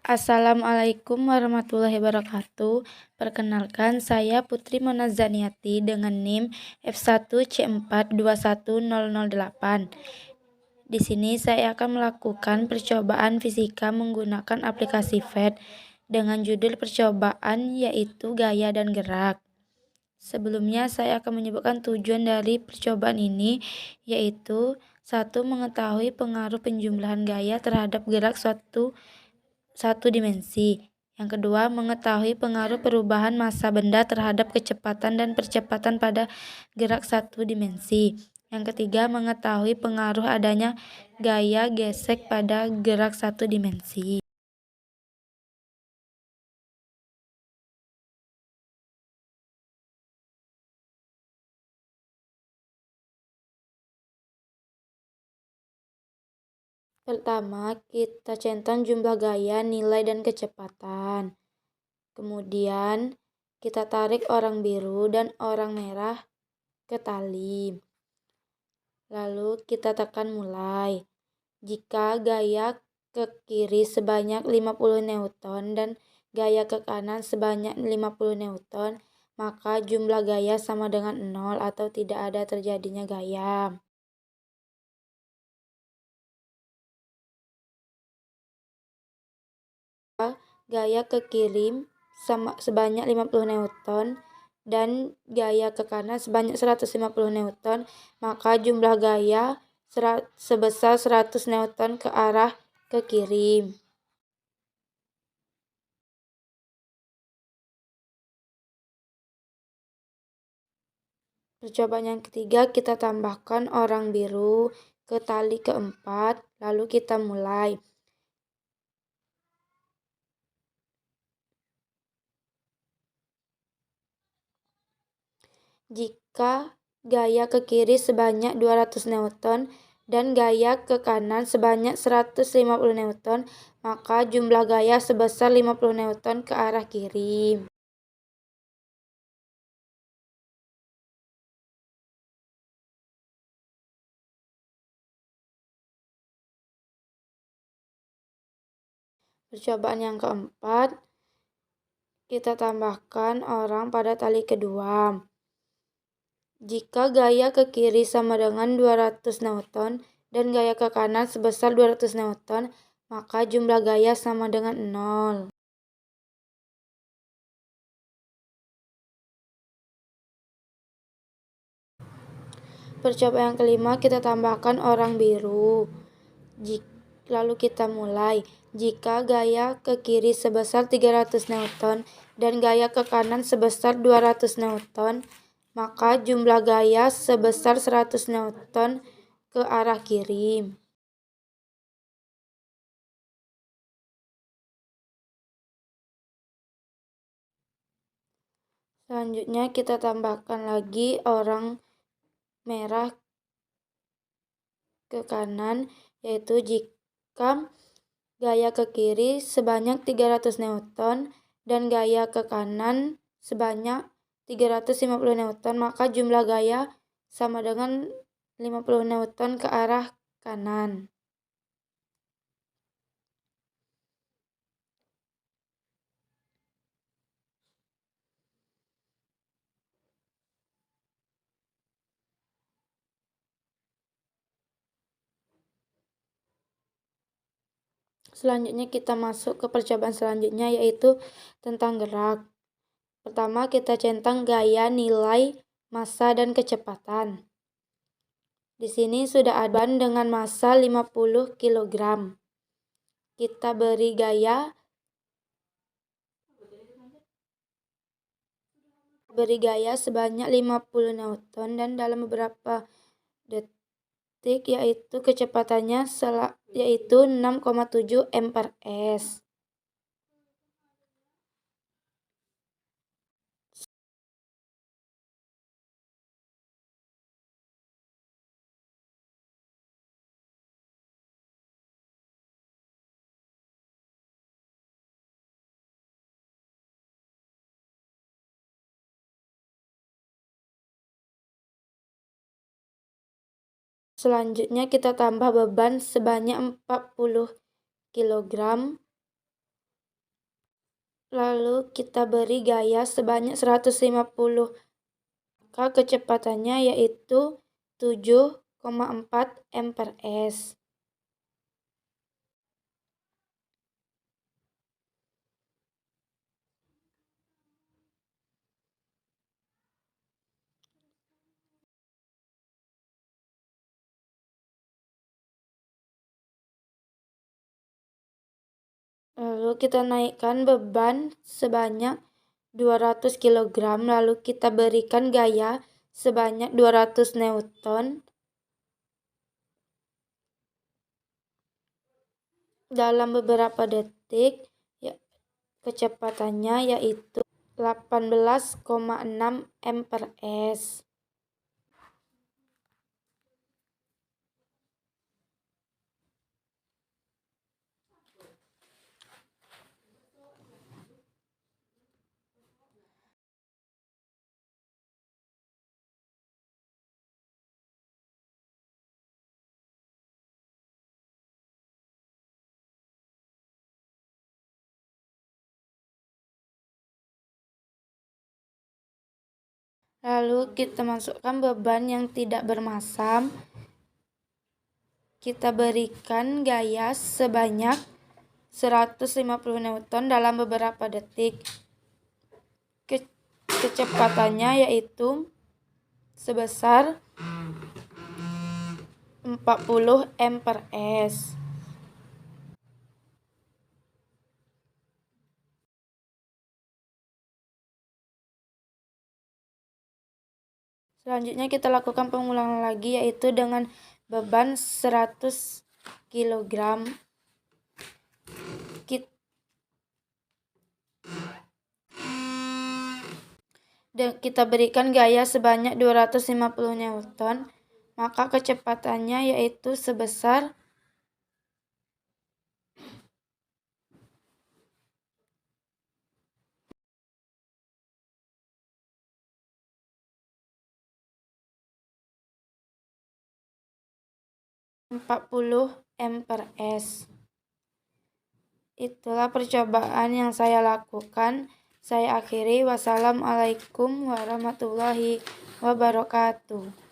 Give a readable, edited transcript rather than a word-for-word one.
Assalamualaikum warahmatullahi wabarakatuh. Perkenalkan, saya Putri Mona Zaniati dengan NIM F1C4210008. Di sini saya akan melakukan percobaan fisika menggunakan aplikasi PHET dengan judul percobaan yaitu gaya dan gerak. Sebelumnya saya akan menyebutkan tujuan dari percobaan ini, yaitu 1. Mengetahui pengaruh penjumlahan gaya terhadap gerak satu dimensi. Yang kedua, mengetahui pengaruh perubahan massa benda terhadap kecepatan dan percepatan pada gerak satu dimensi. Yang ketiga, mengetahui pengaruh adanya gaya gesek pada gerak satu dimensi. Pertama, kita centang jumlah gaya, nilai, dan kecepatan. Kemudian, kita tarik orang biru dan orang merah ke tali. Lalu, kita tekan mulai. Jika gaya ke kiri sebanyak 50 Newton dan gaya ke kanan sebanyak 50 Newton, maka jumlah gaya sama dengan 0 atau tidak ada terjadinya gaya. Gaya ke kiri sebanyak 50 Newton dan gaya ke kanan sebanyak 150 Newton, maka jumlah gaya sebesar 100 Newton ke arah ke kiri. Percobaan yang ketiga, kita tambahkan orang biru ke tali keempat, lalu kita mulai. Jika gaya ke kiri sebanyak 200 Newton dan gaya ke kanan sebanyak 150 Newton, maka jumlah gaya sebesar 50 Newton ke arah kiri. Percobaan yang keempat, kita tambahkan orang pada tali kedua. Jika gaya ke kiri sama dengan 200 Newton dan gaya ke kanan sebesar 200 Newton, maka jumlah gaya sama dengan 0. Percobaan yang kelima, kita tambahkan orang biru. Lalu kita mulai. Jika gaya ke kiri sebesar 300 Newton dan gaya ke kanan sebesar 200 Newton, maka jumlah gaya sebesar 100 Newton ke arah kiri. Selanjutnya kita tambahkan lagi orang merah ke kanan, yaitu jika gaya ke kiri sebanyak 300 Newton dan gaya ke kanan sebanyak 350 Newton, maka jumlah gaya sama dengan 50 Newton ke arah kanan. Selanjutnya kita masuk ke percobaan selanjutnya, yaitu tentang gerak. Pertama, kita centang gaya, nilai, massa, dan kecepatan. Di sini sudah ada ban dengan massa 50 kg. Kita beri gaya sebanyak 50 Newton dan dalam beberapa detik, yaitu kecepatannya yaitu 6,7 m/s. Selanjutnya kita tambah beban sebanyak 40 kg Lalu kita beri gaya sebanyak 150, maka kecepatannya yaitu 7,4 m/s. Lalu kita naikkan beban sebanyak 200 kg, lalu kita berikan gaya sebanyak 200 Newton dalam beberapa detik, kecepatannya yaitu 18,6 m/s. Lalu kita masukkan beban yang tidak bermasam. Kita berikan gaya sebanyak 150 Newton dalam beberapa detik. Kecepatannya yaitu sebesar 40 m/s. Selanjutnya kita lakukan pengulangan lagi, yaitu dengan beban 100 kg. Kita berikan gaya sebanyak 250 Newton, maka kecepatannya yaitu sebesar 40 m/s. Itulah percobaan yang saya lakukan. Saya akhiri. Wassalamualaikum warahmatullahi wabarakatuh.